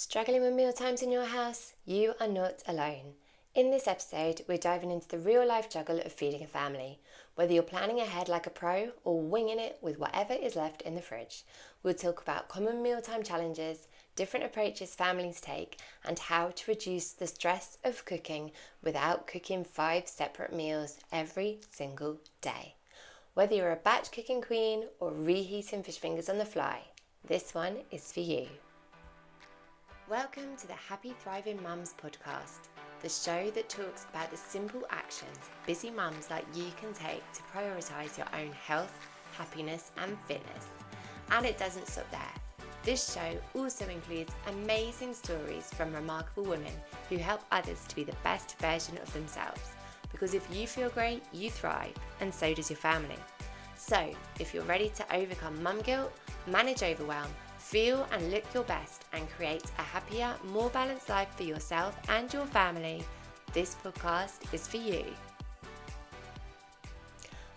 Struggling with meal times in your house? You are not alone. In this episode, we're diving into the real-life juggle of feeding a family. Whether you're planning ahead like a pro or winging it with whatever is left in the fridge, we'll talk about common mealtime challenges, different approaches families take, and how to reduce the stress of cooking without cooking 5 separate meals every single day. Whether you're a batch cooking queen or reheating fish fingers on the fly, this one is for you. Welcome to the Happy Thriving Mums podcast, the show that talks about the simple actions busy mums like you can take to prioritise your own health, happiness and fitness. And it doesn't stop there. This show also includes amazing stories from remarkable women who help others to be the best version of themselves. Because if you feel great, you thrive, and so does your family. So, if you're ready to overcome mum guilt, manage overwhelm, feel and look your best and create a happier, more balanced life for yourself and your family, this podcast is for you.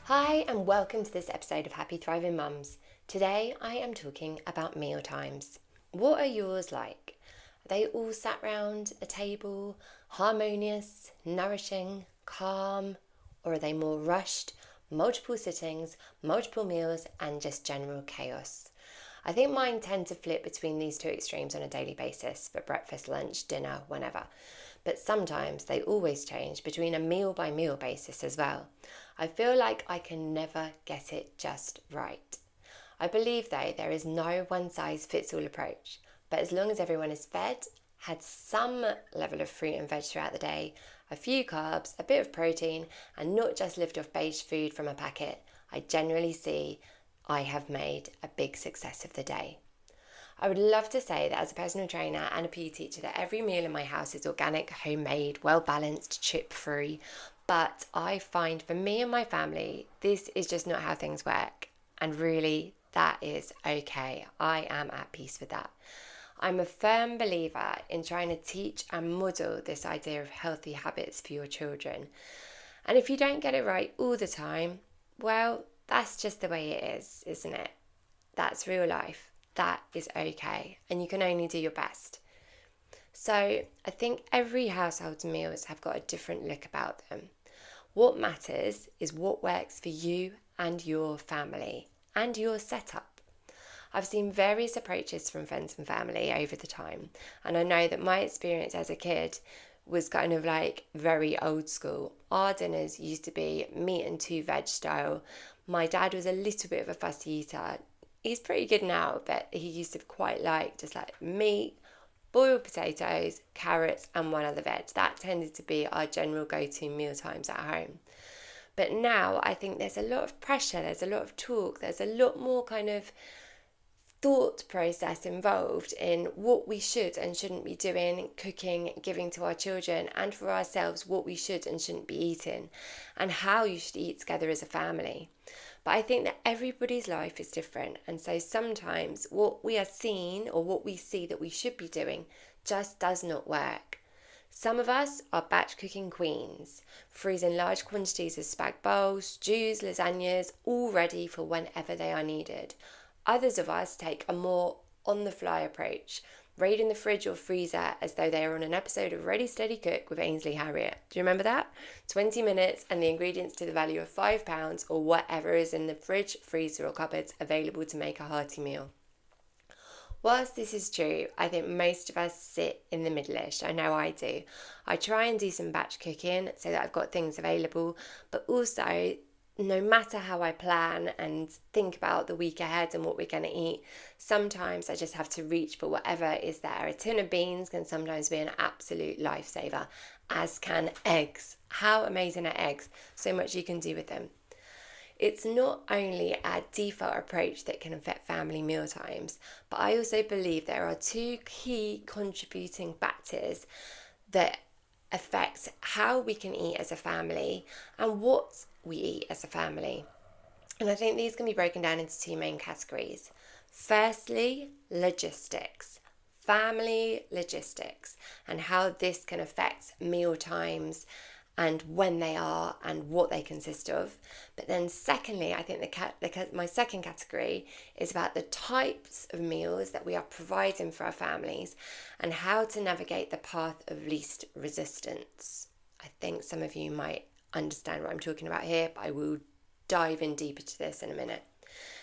Hi and welcome to this episode of Happy Thriving Mums. Today I am talking about meal times. What are yours like? Are they all sat round a table, harmonious, nourishing, calm, or are they more rushed, multiple sittings, multiple meals and just general chaos? I think mine tend to flip between these two extremes on a daily basis for breakfast, lunch, dinner, whenever. But sometimes they always change between a meal by meal basis as well. I feel like I can never get it just right. I believe though there is no one size fits all approach, but as long as everyone is fed, had some level of fruit and veg throughout the day, a few carbs, a bit of protein, and not just lived off beige food from a packet, I generally see I have made a big success of the day. I would love to say that as a personal trainer and a PE teacher that every meal in my house is organic, homemade, well balanced, chip free, but I find for me and my family this is just not how things work, and really that is okay. I am at peace with that. I'm a firm believer in trying to teach and model this idea of healthy habits for your children, and if you don't get it right all the time, well, that's just the way it is, isn't it? That's real life. That is okay. And you can only do your best. So I think every household's meals have got a different look about them. What matters is what works for you and your family and your setup. I've seen various approaches from friends and family over the time. And I know that my experience as a kid was kind of like very old school. Our dinners used to be meat and 2 veg style. My dad was a little bit of a fussy eater. He's pretty good now, but he used to quite like just like meat, boiled potatoes, carrots and 1 other veg. That tended to be our general go-to meal times at home. But now I think there's a lot of pressure, there's a lot of talk, there's a lot more kind of thought process involved in what we should and shouldn't be doing, cooking, giving to our children, and for ourselves what we should and shouldn't be eating, and how you should eat together as a family. But I think that everybody's life is different, and so sometimes what we are seeing or what we see that we should be doing just does not work. Some of us are batch cooking queens, freezing large quantities of spag bowls, stews, lasagnas, all ready for whenever they are needed. Others of us take a more on-the-fly approach, raiding the fridge or freezer as though they are on an episode of Ready Steady Cook with Ainsley Harriott. Do you remember that? 20 minutes and the ingredients to the value of £5 or whatever is in the fridge, freezer or cupboards available to make a hearty meal. Whilst this is true, I think most of us sit in the middle-ish. I know I do. I try and do some batch cooking so that I've got things available, but also no matter how I plan and think about the week ahead and what we're going to eat, sometimes I just have to reach for whatever is there. A tin of beans can sometimes be an absolute lifesaver, as can eggs. How amazing are eggs? So much you can do with them. It's not only a default approach that can affect family meal times, but I also believe there are 2 key contributing factors that affect how we can eat as a family and what we eat as a family. And I think these can be broken down into 2 main categories. Firstly, logistics, family logistics, and how this can affect meal times and when they are and what they consist of. But then secondly, I think my second category is about the types of meals that we are providing for our families and how to navigate the path of least resistance. I think some of you might understand what I'm talking about here, but I will dive in deeper to this in a minute.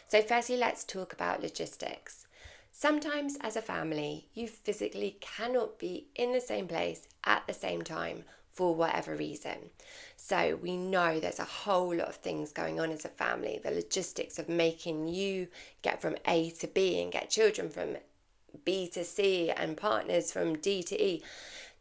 So firstly, let's talk about logistics. Sometimes as a family, you physically cannot be in the same place at the same time for whatever reason. So we know there's a whole lot of things going on as a family. The logistics of making you get from A to B and get children from B to C and partners from D to E.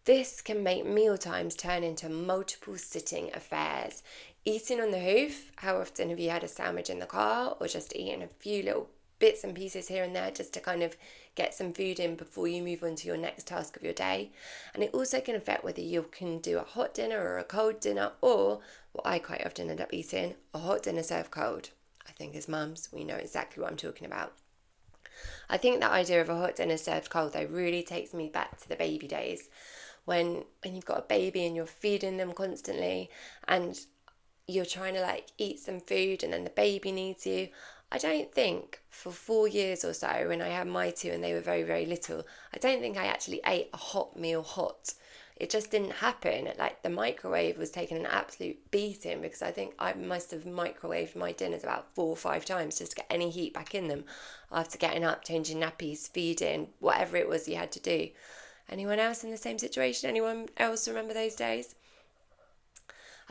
This can make meal times turn into multiple sitting affairs. Eating on the hoof, how often have you had a sandwich in the car or just eating a few little bits and pieces here and there just to kind of get some food in before you move on to your next task of your day? And it also can affect whether you can do a hot dinner or a cold dinner, or what I quite often end up eating, a hot dinner served cold. I think as mums, we know exactly what I'm talking about. I think that idea of a hot dinner served cold though really takes me back to the baby days when you've got a baby and you're feeding them constantly and you're trying to like eat some food and then the baby needs you. I don't think for 4 years or so when I had my two and they were very, very little, I don't think I actually ate a hot meal hot. It just didn't happen. Like the microwave was taking an absolute beating because I think I must have microwaved my dinners about 4 or 5 times just to get any heat back in them after getting up, changing nappies, feeding, whatever it was you had to do. Anyone else in the same situation? Anyone else remember those days?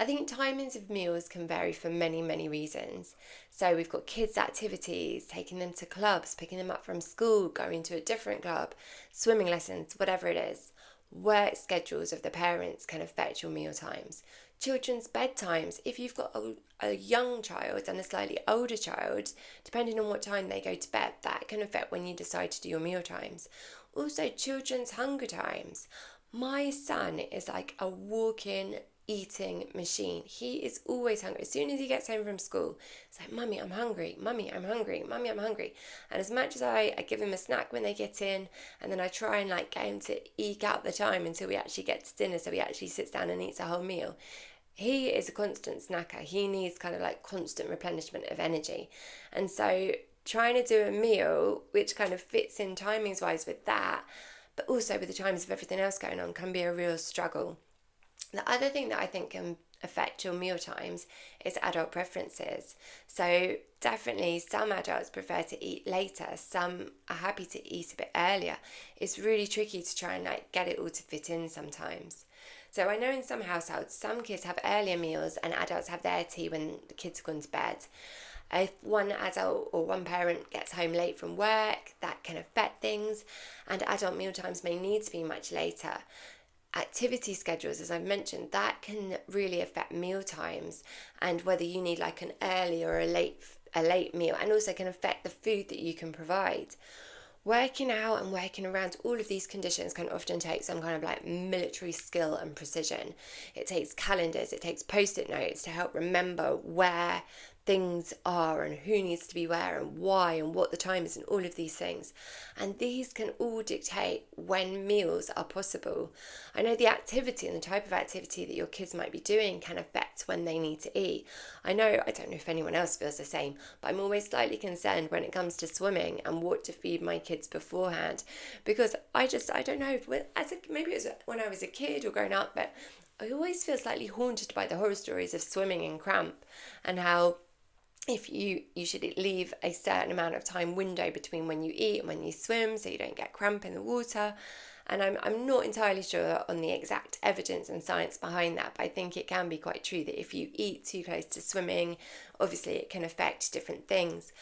I think timings of meals can vary for many, many reasons. So we've got kids' activities, taking them to clubs, picking them up from school, going to a different club, swimming lessons, whatever it is. Work schedules of the parents can affect your meal times. Children's bedtimes, if you've got a young child and a slightly older child, depending on what time they go to bed, that can affect when you decide to do your meal times. Also, children's hunger times. My son is like a walking eating machine. He is always hungry. As soon as he gets home from school, it's like, Mummy, I'm hungry. Mummy, I'm hungry. Mummy, I'm hungry. And as much as I give him a snack when they get in, and then I try and like get him to eke out the time until we actually get to dinner so he actually sits down and eats a whole meal, he is a constant snacker. He needs kind of like constant replenishment of energy. And so trying to do a meal which kind of fits in timings wise with that, but also with the times of everything else going on, can be a real struggle. The other thing that I think can affect your meal times is adult preferences. So definitely some adults prefer to eat later, some are happy to eat a bit earlier. It's really tricky to try and like get it all to fit in sometimes. So I know in some households, some kids have earlier meals and adults have their tea when the kids have gone to bed. If one adult or one parent gets home late from work, that can affect things, and adult meal times may need to be much later. Activity schedules, as I've mentioned, that can really affect meal times and whether you need like an early or a late meal, and also can affect the food that you can provide. Working out and working around all of these conditions can often take some kind of like military skill and precision. It takes calendars, it takes post-it notes to help remember where things are and who needs to be where and why and what the time is and all of these things. And these can all dictate when meals are possible. I know the activity and the type of activity that your kids might be doing can affect when they need to eat. I don't know if anyone else feels the same, but I'm always slightly concerned when it comes to swimming and what to feed my kids beforehand, because I don't know, maybe it was when I was a kid or growing up, but I always feel slightly haunted by the horror stories of swimming and cramp, and how if you should leave a certain amount of time window between when you eat and when you swim so you don't get cramp in the water. And I'm not entirely sure on the exact evidence and science behind that, but I think it can be quite true that if you eat too close to swimming, obviously it can affect different things.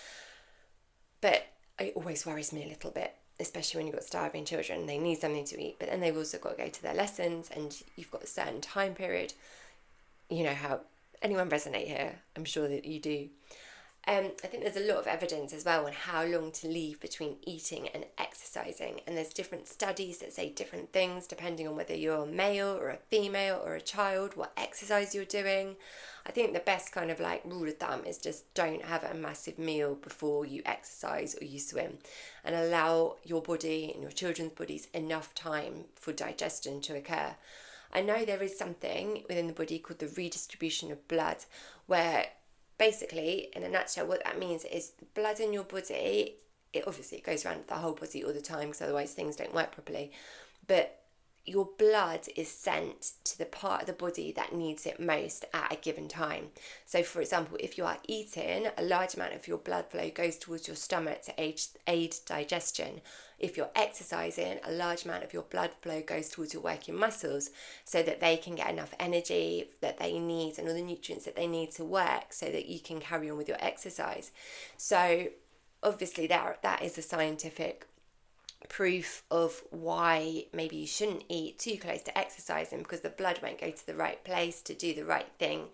But it always worries me a little bit, especially when you've got starving children. They need something to eat, but then they've also got to go to their lessons and you've got a certain time period. You know how anyone resonate here? I'm sure that you do. I think there's a lot of evidence as well on how long to leave between eating and exercising, and there's different studies that say different things depending on whether you're a male or a female or a child, what exercise you're doing. I think the best kind of like rule of thumb is just don't have a massive meal before you exercise or you swim, and allow your body and your children's bodies enough time for digestion to occur. I know there is something within the body called the redistribution of blood, where basically, in a nutshell, what that means is the blood in your body, it goes around the whole body all the time, because otherwise things don't work properly, but your blood is sent to the part of the body that needs it most at a given time. So for example, if you are eating, a large amount of your blood flow goes towards your stomach to aid digestion. If you're exercising, a large amount of your blood flow goes towards your working muscles so that they can get enough energy that they need and all the nutrients that they need to work so that you can carry on with your exercise. So obviously that is a scientific proof of why maybe you shouldn't eat too close to exercising, because the blood won't go to the right place to do the right thing,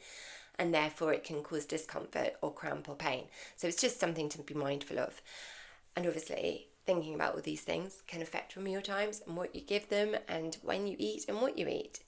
and therefore it can cause discomfort or cramp or pain. So it's just something to be mindful of. And obviously thinking about all these things can affect your meal times and what you give them and when you eat and what you eat.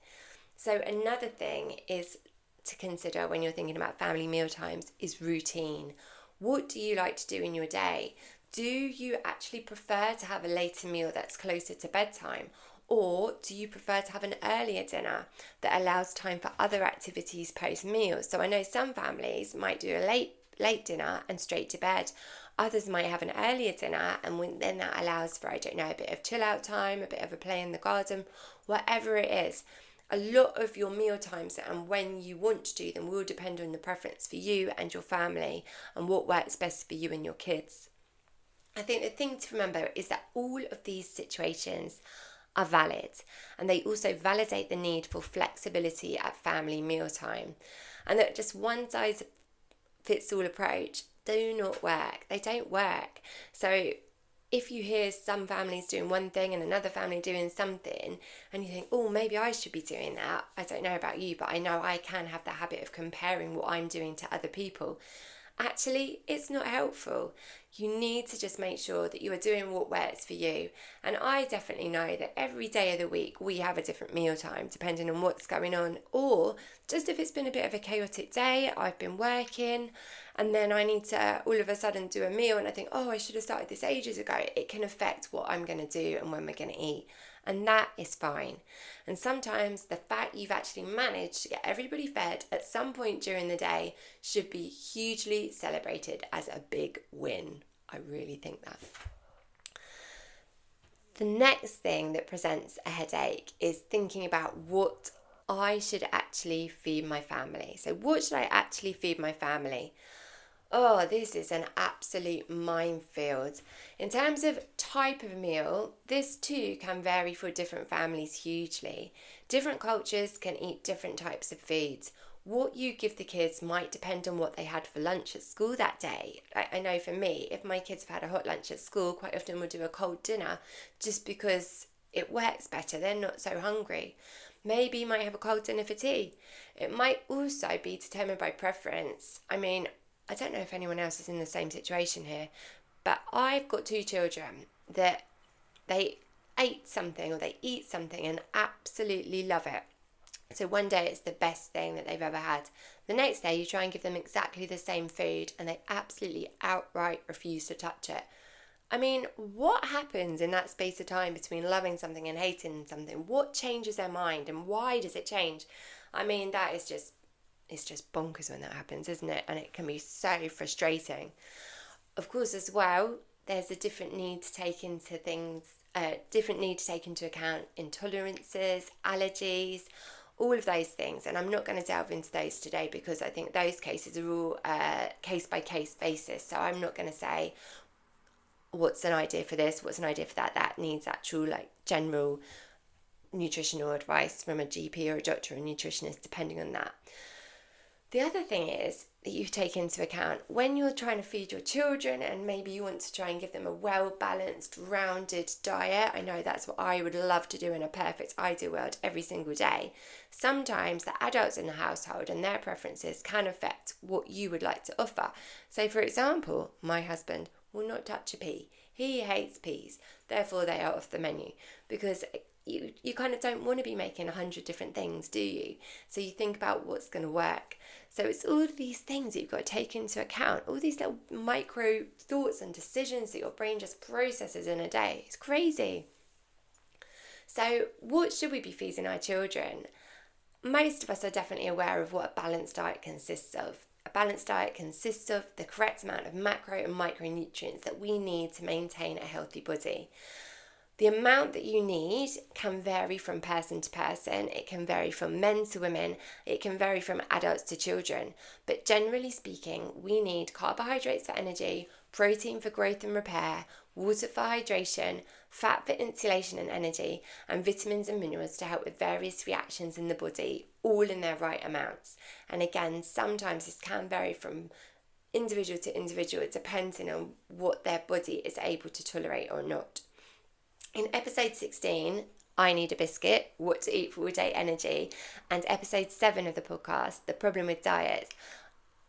So another thing is to consider when you're thinking about family meal times is routine. What do you like to do in your day? Do you actually prefer to have a later meal that's closer to bedtime? Or do you prefer to have an earlier dinner that allows time for other activities post-meal? So I know some families might do a late dinner and straight to bed. Others might have an earlier dinner, and then that allows for, a bit of chill out time, a bit of a play in the garden, whatever it is. A lot of your meal times and when you want to do them will depend on the preference for you and your family and what works best for you and your kids. I think the thing to remember is that all of these situations are valid, and they also validate the need for flexibility at family mealtime, and that just one size fits all approach do not work. They don't work. So if you hear some families doing one thing and another family doing something, and you think, oh, maybe I should be doing that. I don't know about you, but I know I can have the habit of comparing what I'm doing to other people. Actually, it's not helpful. You need to just make sure that you are doing what works for you. And I definitely know that every day of the week we have a different meal time depending on what's going on, or just if it's been a bit of a chaotic day, I've been working and then I need to all of a sudden do a meal and I think, oh, I should have started this ages ago. It can affect what I'm going to do and when we're going to eat. And that is fine. And sometimes the fact you've actually managed to get everybody fed at some point during the day should be hugely celebrated as a big win. I really think that. The next thing that presents a headache is thinking about what I should actually feed my family. So what should I actually feed my family? Oh, this is an absolute minefield. In terms of type of meal, this too can vary for different families hugely. Different cultures can eat different types of foods. What you give the kids might depend on what they had for lunch at school that day. I know for me, if my kids have had a hot lunch at school, quite often we'll do a cold dinner just because it works better. They're not so hungry. Maybe you might have a cold dinner for tea. It might also be determined by preference. I don't know if anyone else is in the same situation here, but I've got 2 children that they ate something or they eat something and absolutely love it. So one day it's the best thing that they've ever had. The next day you try and give them exactly the same food and they absolutely outright refuse to touch it. What happens in that space of time between loving something and hating something? What changes their mind and why does it change? It's just bonkers when that happens, isn't it? And it can be so frustrating. Of course, as well, there's a different need to take into account intolerances, allergies, all of those things. And I'm not going to delve into those today because I think those cases are all case-by-case basis. So I'm not going to say what's an idea for this, what's an idea for that. That needs actual general nutritional advice from a GP or a doctor or a nutritionist, depending on that. The other thing is that you take into account when you're trying to feed your children and maybe you want to try and give them a well-balanced, rounded diet. I know that's what I would love to do in a perfect ideal world every single day. Sometimes the adults in the household and their preferences can affect what you would like to offer. So for example, my husband will not touch a pea. He hates peas, therefore they are off the menu because you kind of don't want to be making 100 different things, do you? So you think about what's going to work. So it's all of these things that you've got to take into account, all these little micro thoughts and decisions that your brain just processes in a day. It's crazy. So what should we be feeding our children? Most of us are definitely aware of what a balanced diet consists of. A balanced diet consists of the correct amount of macro and micronutrients that we need to maintain a healthy body. The amount that you need can vary from person to person. It can vary from men to women. It can vary from adults to children. But generally speaking, we need carbohydrates for energy, protein for growth and repair, water for hydration, fat for insulation and energy, and vitamins and minerals to help with various reactions in the body, all in their right amounts. And again, sometimes this can vary from individual to individual, depending on what their body is able to tolerate or not. In episode 16, I Need a Biscuit, What to Eat for All Day Energy, and episode 7 of the podcast, The Problem with Diets,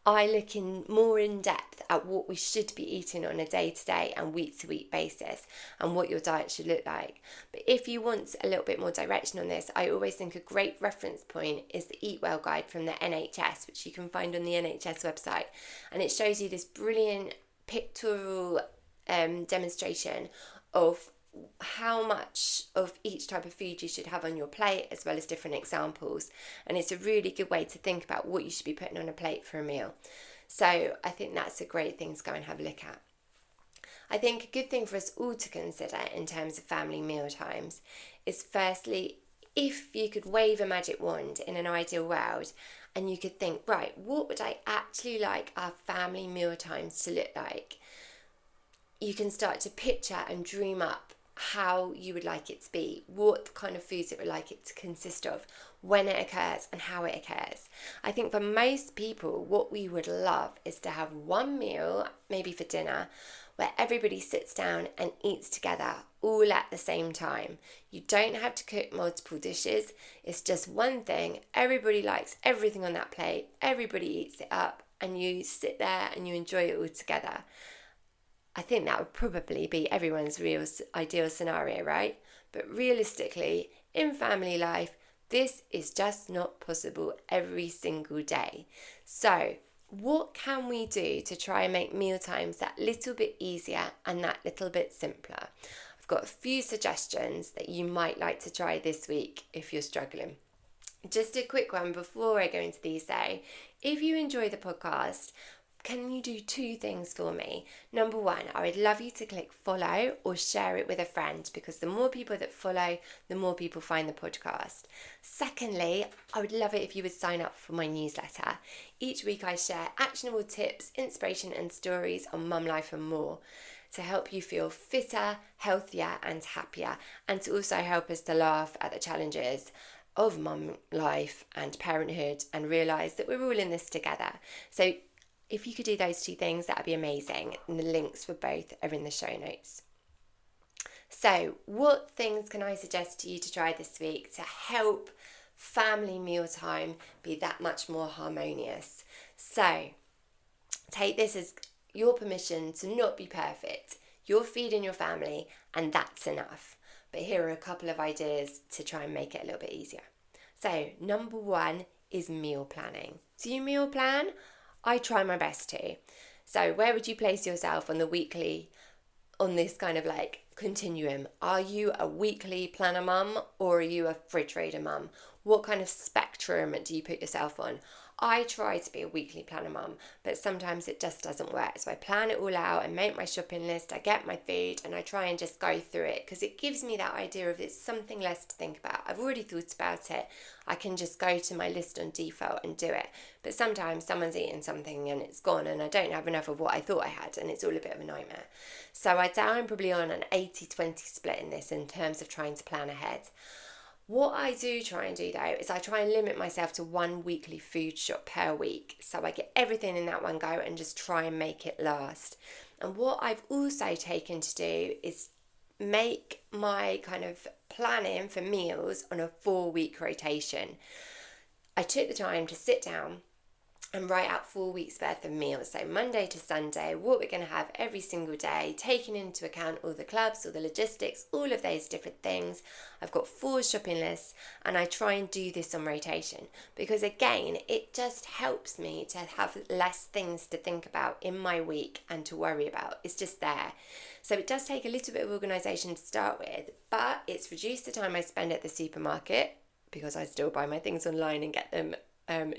I look more in depth at what we should be eating on a day-to-day and week-to-week basis and what your diet should look like. But if you want a little bit more direction on this, I always think a great reference point is the Eat Well guide from the NHS, which you can find on the NHS website. And it shows you this brilliant pictorial demonstration of how much of each type of food you should have on your plate, as well as different examples. And it's a really good way to think about what you should be putting on a plate for a meal. So I think that's a great thing to go and have a look at. I think a good thing for us all to consider in terms of family meal times is, firstly, if you could wave a magic wand in an ideal world and you could think, right, what would I actually like our family meal times to look like? You can start to picture and dream up how you would like it to be, what kind of foods it would like it to consist of, when it occurs and how it occurs. I think for most people, what we would love is to have one meal, maybe for dinner, where everybody sits down and eats together all at the same time. You don't have to cook multiple dishes. It's just one thing. Everybody likes everything on that plate. Everybody eats it up and you sit there and you enjoy it all together. I think that would probably be everyone's real ideal scenario, right? But realistically, in family life, this is just not possible every single day. So, what can we do to try and make meal times that little bit easier and that little bit simpler? I've got a few suggestions that you might like to try this week if you're struggling. Just a quick one before I go into these though. If you enjoy the podcast, can you do 2 things for me? Number 1, I would love you to click follow or share it with a friend, because the more people that follow, the more people find the podcast. Secondly, I would love it if you would sign up for my newsletter. Each week I share actionable tips, inspiration and stories on mum life and more to help you feel fitter, healthier and happier, and to also help us to laugh at the challenges of mum life and parenthood and realise that we're all in this together. So if you could do those 2 things, that would be amazing. And the links for both are in the show notes. So, what things can I suggest to you to try this week to help family mealtime be that much more harmonious? So, take this as your permission to not be perfect. You're feeding your family and that's enough. But here are a couple of ideas to try and make it a little bit easier. So, number 1 is meal planning. Do you meal plan? I try my best to. So where would you place yourself on this kind of like continuum? Are you a weekly planner mum or are you a fridge raider mum? What kind of spectrum do you put yourself on? I try to be a weekly planner mum, but sometimes it just doesn't work. So I plan it all out, I make my shopping list, I get my food and I try and just go through it because it gives me that idea of it's something less to think about. I've already thought about it. I can just go to my list on default and do it. But sometimes someone's eating something and it's gone and I don't have enough of what I thought I had and it's all a bit of a nightmare. So I'd say I'm probably on an 80-20 split in this in terms of trying to plan ahead. What I do try and do though is I try and limit myself to 1 weekly food shop per week. So I get everything in that one go and just try and make it last. And what I've also taken to do is make my kind of planning for meals on a 4-week rotation. I took the time to sit down and write out 4 weeks worth of meals. So Monday to Sunday, what we're going to have every single day, taking into account all the clubs, all the logistics, all of those different things. I've got 4 shopping lists, and I try and do this on rotation because, again, it just helps me to have less things to think about in my week and to worry about. It's just there. So it does take a little bit of organisation to start with, but it's reduced the time I spend at the supermarket because I still buy my things online and get them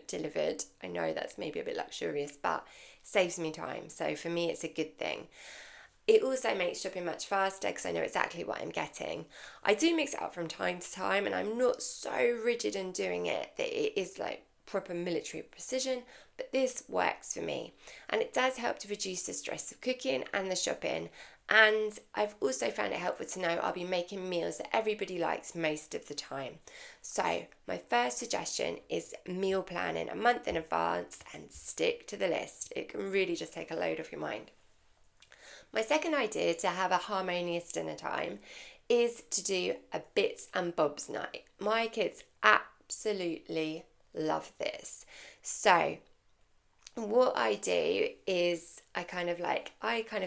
delivered. I know that's maybe a bit luxurious, but it saves me time. So for me, it's a good thing. It also makes shopping much faster because I know exactly what I'm getting. I do mix it up from time to time, and I'm not so rigid in doing it that it is like proper military precision, but this works for me. And it does help to reduce the stress of cooking and the shopping. And I've also found it helpful to know I'll be making meals that everybody likes most of the time. So my first suggestion is meal planning a month in advance and stick to the list. It can really just take a load off your mind. My second idea to have a harmonious dinner time is to do a bits and bobs night. My kids absolutely love this. So what I do is I kind of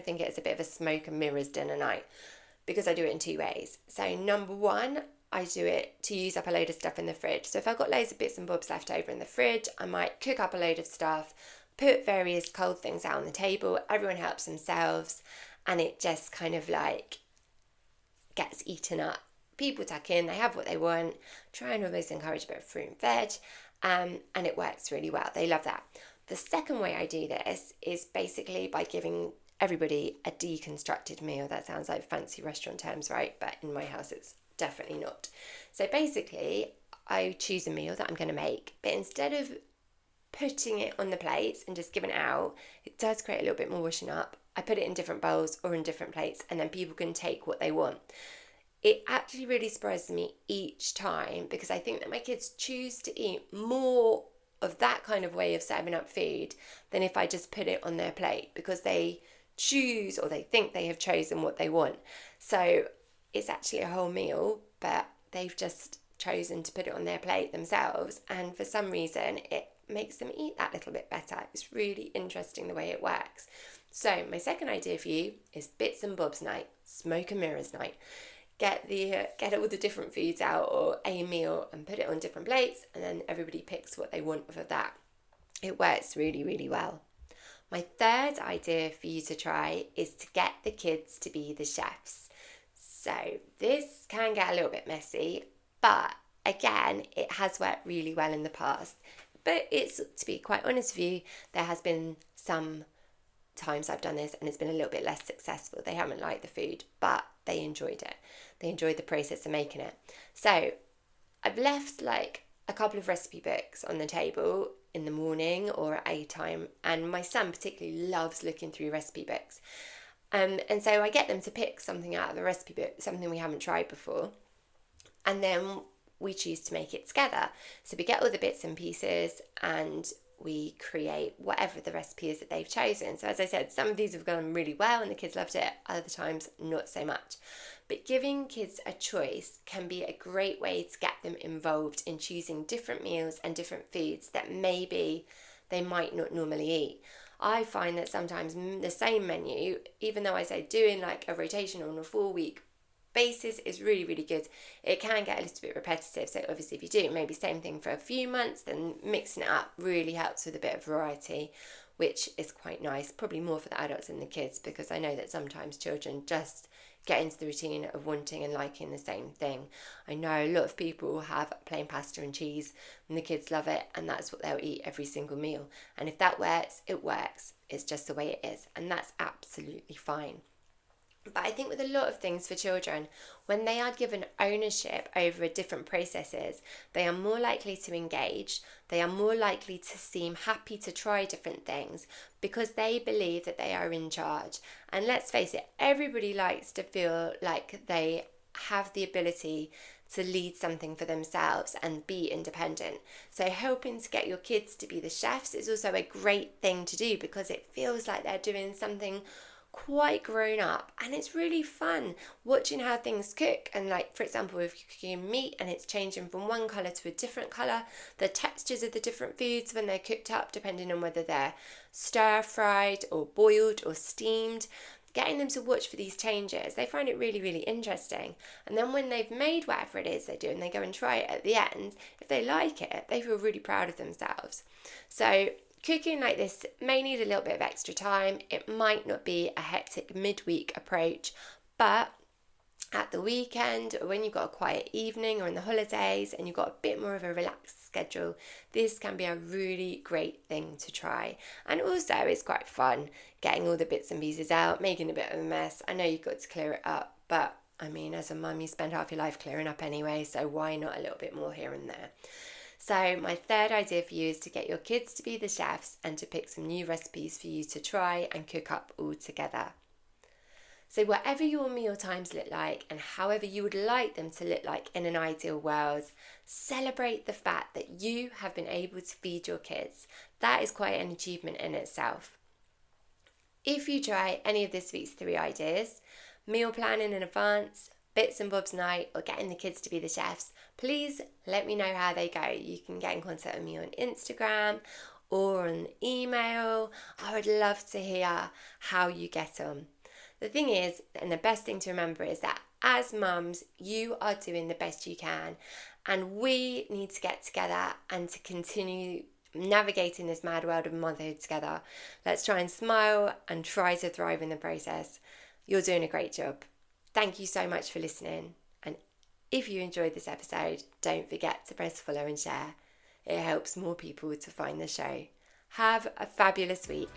think it's a bit of a smoke and mirrors dinner night because I do it in 2 ways. So number one, I do it to use up a load of stuff in the fridge. So if I've got loads of bits and bobs left over in the fridge, I might cook up a load of stuff, put various cold things out on the table, everyone helps themselves, and it just kind of like gets eaten up. People tuck in, they have what they want, try and always encourage a bit of fruit and veg, and it works really well. They love that. The second way I do this is basically by giving everybody a deconstructed meal. That sounds like fancy restaurant terms, right? But in my house, it's definitely not. So basically, I choose a meal that I'm going to make, but instead of putting it on the plates and just giving it out, it does create a little bit more washing up. I put it in different bowls or in different plates, and then people can take what they want. It actually really surprises me each time because I think that my kids choose to eat more of that kind of way of serving up food than if I just put it on their plate, because they choose or they think they have chosen what they want. So it's actually a whole meal, but they've just chosen to put it on their plate themselves, and for some reason it makes them eat that little bit better. It's really interesting the way it works. So my second idea for you is bits and bobs night, smoke and mirrors night. Get all the different foods out or a meal and put it on different plates, and then everybody picks what they want of that. It works really, really well. My third idea for you to try is to get the kids to be the chefs. So this can get a little bit messy, but again, it has worked really well in the past. But it's, to be quite honest with you, there has been some times I've done this and it's been a little bit less successful. They haven't liked the food, but they enjoyed it. They enjoyed the process of making it. So I've left like a couple of recipe books on the table in the morning or at a time, and my son particularly loves looking through recipe books. And so I get them to pick something out of the recipe book, something we haven't tried before, and then we choose to make it together. So we get all the bits and pieces and we create whatever the recipe is that they've chosen. So as I said, some of these have gone really well and the kids loved it, other times not so much. But giving kids a choice can be a great way to get them involved in choosing different meals and different foods that maybe they might not normally eat. I find that sometimes the same menu, even though I say doing like a rotation on a 4-week basis is really, really good, it can get a little bit repetitive. So obviously if you do maybe same thing for a few months, then mixing it up really helps with a bit of variety, which is quite nice, probably more for the adults than the kids, because I know that sometimes children just get into the routine of wanting and liking the same thing. I know a lot of people have plain pasta and cheese and the kids love it, and that's what they'll eat every single meal. And if that works, it works. It's just the way it is, and that's absolutely fine. But I think with a lot of things for children, when they are given ownership over different processes, they are more likely to engage, they are more likely to seem happy to try different things because they believe that they are in charge. And let's face it, everybody likes to feel like they have the ability to lead something for themselves and be independent. So helping to get your kids to be the chefs is also a great thing to do because it feels like they're doing something quite grown up, and it's really fun watching how things cook. And like, for example, if you're cooking meat and it's changing from one colour to a different colour, the textures of the different foods when they're cooked up, depending on whether they're stir fried or boiled or steamed, getting them to watch for these changes, they find it really, really interesting. And then when they've made whatever it is they're doing, they go and try it at the end. If they like it, they feel really proud of themselves. So cooking like this may need a little bit of extra time. It might not be a hectic midweek approach, but at the weekend or when you've got a quiet evening or in the holidays and you've got a bit more of a relaxed schedule, this can be a really great thing to try. And also it's quite fun getting all the bits and pieces out, making a bit of a mess. I know you've got to clear it up, but I mean, as a mum, you spend half your life clearing up anyway, so why not a little bit more here and there? So my third idea for you is to get your kids to be the chefs and to pick some new recipes for you to try and cook up all together. So whatever your meal times look like and however you would like them to look like in an ideal world, celebrate the fact that you have been able to feed your kids. That is quite an achievement in itself. If you try any of this week's 3 ideas, meal planning in advance, bits and bobs night, or getting the kids to be the chefs, please let me know how they go. You can get in contact with me on Instagram or on email. I would love to hear how you get on. The thing is, and the best thing to remember is that as mums, you are doing the best you can, and we need to get together and to continue navigating this mad world of motherhood together. Let's try and smile and try to thrive in the process. You're doing a great job. Thank you so much for listening. And if you enjoyed this episode, don't forget to press follow and share. It helps more people to find the show. Have a fabulous week.